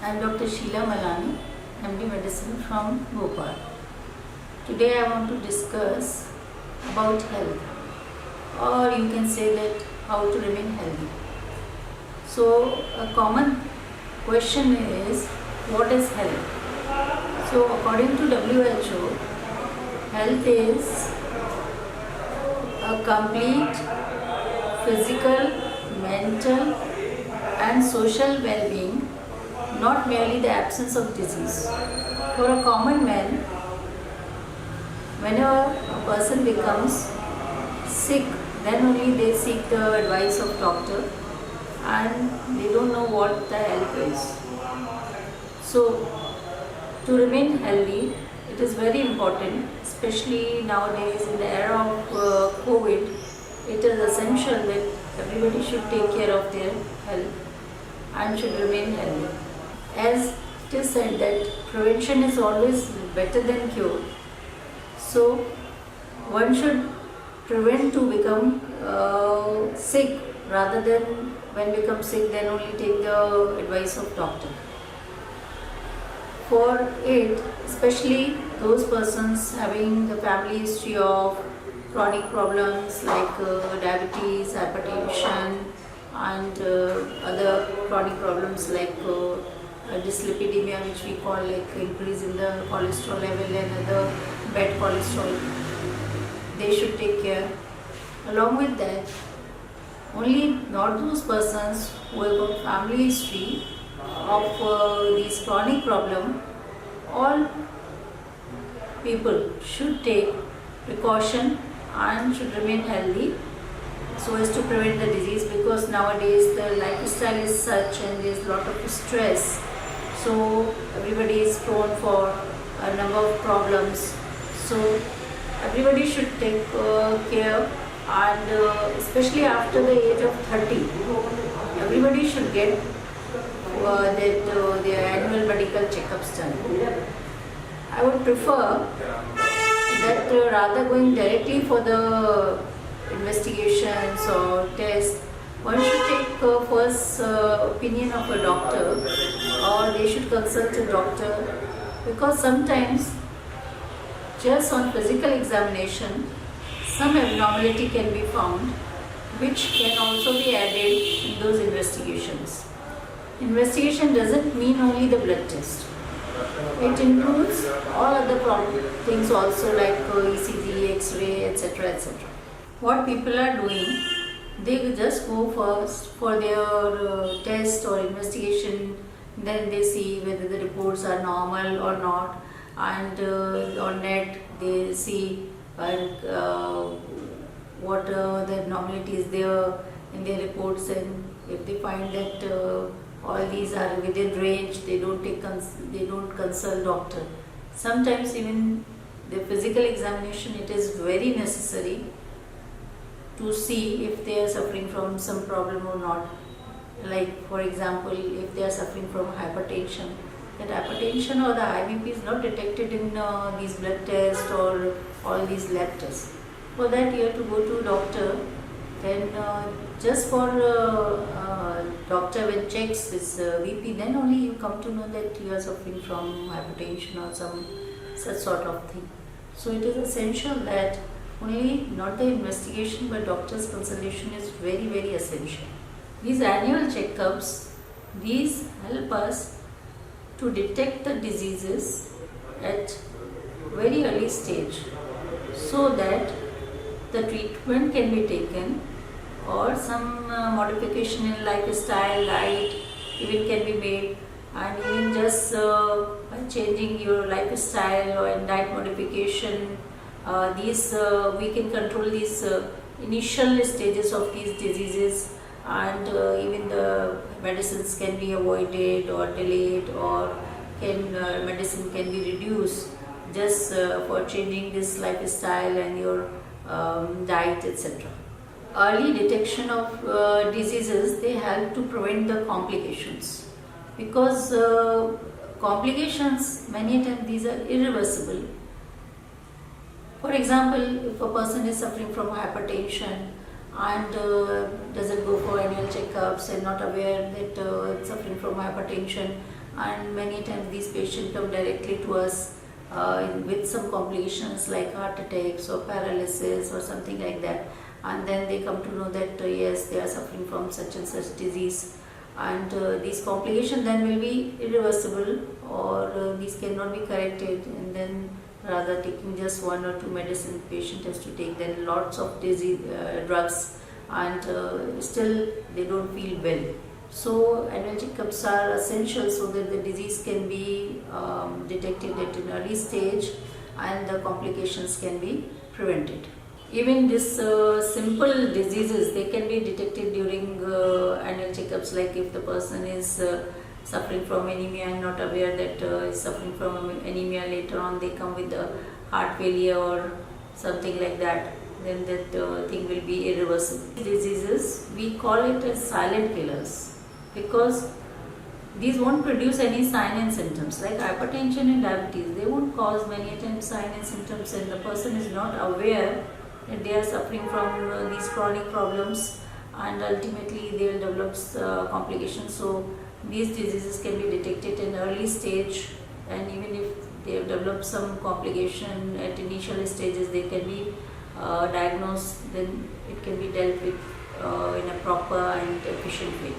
I am Dr. Sheila Malani, MD Medicine from Bhopal. Today I want to discuss about health, or you can say that how to remain healthy. So a common question is, what is health? So according to WHO, health is a complete physical, mental and social well-being, not merely the absence of disease. For a common man, whenever a person becomes sick, then only they seek the advice of doctor and they don't know what the health is. So to remain healthy, it is very important, especially nowadays in the era of COVID. It is essential that everybody should take care of their health and should remain healthy. As it is said that prevention is always better than cure. So one should prevent to become sick rather than when become sick then only take the advice of doctor. For it, especially those persons having the family history of chronic problems like diabetes, hypertension and other chronic problems like dyslipidemia, which we call like increase in the cholesterol level and other bad cholesterol, they should take care. Along with that, only not those persons who have got family history of these chronic problem, all people should take precaution and should remain healthy so as to prevent the disease, because nowadays the lifestyle is such and there is a lot of stress, so everybody is prone for a number of problems. So everybody should take care, and especially after the age of 30, everybody should get their annual medical checkups done. I would prefer that rather going directly for the investigations or tests, one should take first opinion of a doctor, or they should consult a doctor, because sometimes just on physical examination some abnormality can be found which can also be added in those investigations. Investigation doesn't mean only the blood test. It includes all other things also like ECG, X-ray, etc. etc. What people are doing, they just go first for their test or investigation, then they see whether the reports are normal or not, and on net they see what the abnormality is there in their reports, and if they find that all these are within range, they don't consult doctor. Sometimes even the physical examination, it is very necessary to see if they are suffering from some problem or not. Like for example, if they are suffering from hypertension, that hypertension or the high BP is not detected in these blood tests or all these lab tests. For that you have to go to a doctor, then just for doctor when checks this BP, then only you come to know that you are suffering from hypertension or some such sort of thing. So it is essential that only not the investigation but doctor's consultation is very, very essential. These annual checkups, these help us to detect the diseases at very early stage, so that the treatment can be taken, or some modification in lifestyle, diet even can be made, and even just by changing your lifestyle or in diet modification, we can control these initial stages of these diseases, and even the medicines can be avoided or delayed, or medicine can be reduced just for changing this lifestyle and your diet, etc. Early detection of diseases, they help to prevent the complications, because complications many times these are irreversible. For example, if a person is suffering from hypertension and doesn't go for annual checkups and not aware that it's suffering from hypertension, and many times these patients come directly to us with some complications like heart attacks or paralysis or something like that, and then they come to know that yes, they are suffering from such and such disease, and these complications then will be irreversible, or these cannot be corrected, and then rather taking just one or two medicine patient has to take then lots of disease drugs, and still they don't feel well. So analgesic cups are essential so that the disease can be detected at an early stage and the complications can be prevented. Even these simple diseases, they can be detected during annual checkups, like if the person is suffering from anemia and not aware that is suffering from anemia, later on they come with a heart failure or something like that, then that thing will be irreversible. Diseases, we call it as silent killers because these won't produce any sign and symptoms. Like hypertension and diabetes, they won't cause many times sign and symptoms, and the person is not aware that they are suffering from these chronic problems, and ultimately they will develop complications. So these diseases can be detected in early stage, and even if they have developed some complication at initial stages, they can be diagnosed, then it can be dealt with in a proper and efficient way.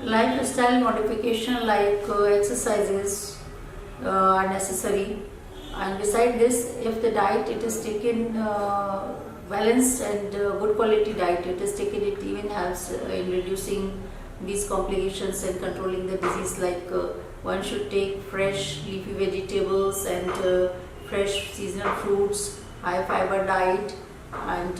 Lifestyle modification like exercises are necessary, and beside this, if the diet it is taken balanced and good quality diet it is taken, it even helps in reducing these complications and controlling the disease. Like one should take fresh leafy vegetables and fresh seasonal fruits, high fiber diet, and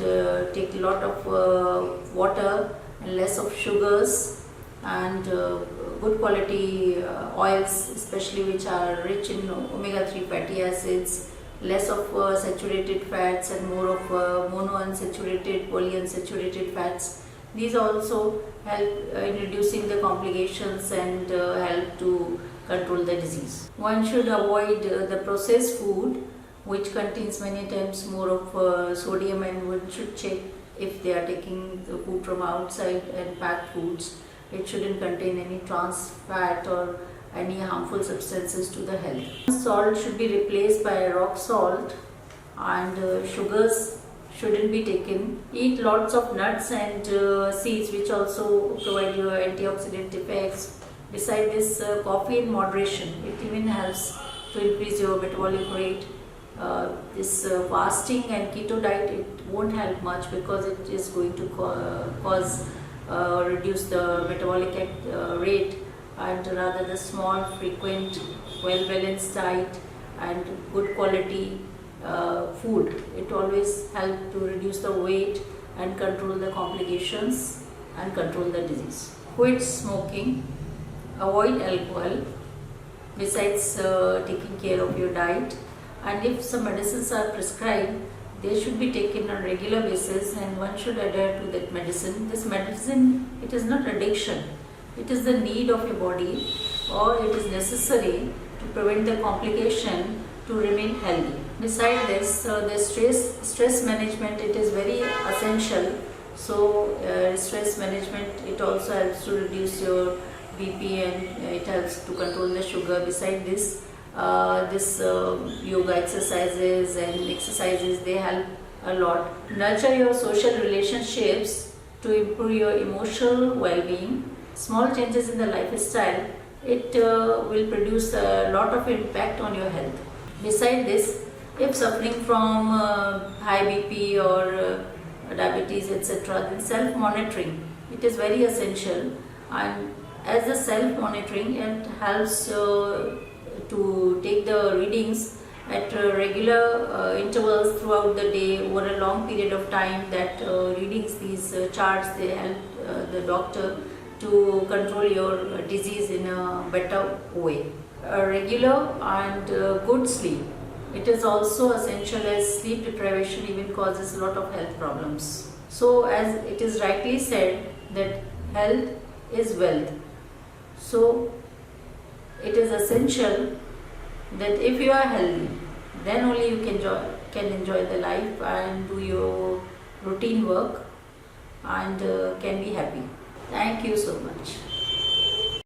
take a lot of water and less of sugars, and good quality oils, especially which are rich in omega-3 fatty acids, less of saturated fats and more of monounsaturated, polyunsaturated fats. These also help in reducing the complications and help to control the disease. One should avoid the processed food, which contains many times more of sodium, and one should check if they are taking the food from outside and packed foods. It shouldn't contain any trans fat or any harmful substances to the health. Salt should be replaced by rock salt, and sugars shouldn't be taken. Eat lots of nuts and seeds, which also provide you antioxidant effects. Beside this, coffee in moderation, it even helps to increase your metabolic rate. This fasting and keto diet, it won't help much because it is going to reduce the metabolic rate, and rather the small, frequent, well-balanced diet and good quality food, it always helps to reduce the weight and control the complications and control the disease. Quit smoking, avoid alcohol, besides taking care of your diet, and if some medicines are prescribed, they should be taken on regular basis, and one should adhere to that medicine. This medicine, it is not addiction, it is the need of your body, or it is necessary to prevent the complication to remain healthy. Beside this, the stress management, it is very essential. So stress management, it also helps to reduce your BP, and it helps to control the sugar. Beside this, yoga exercises and exercises, they help a lot. Nurture your social relationships to improve your emotional well-being. Small changes in the lifestyle, it will produce a lot of impact on your health. Beside this, if suffering from high BP or diabetes, etc., then self-monitoring, it is very essential, and as the self-monitoring, it helps to take the readings at regular intervals throughout the day over a long period of time. That readings, these charts, they help the doctor to control your disease in a better way. Regular and good sleep, it is also essential, as sleep deprivation even causes a lot of health problems. So as it is rightly said that health is wealth, so it is essential that if you are healthy, then only you can enjoy the life and do your routine work and can be happy. Thank you so much.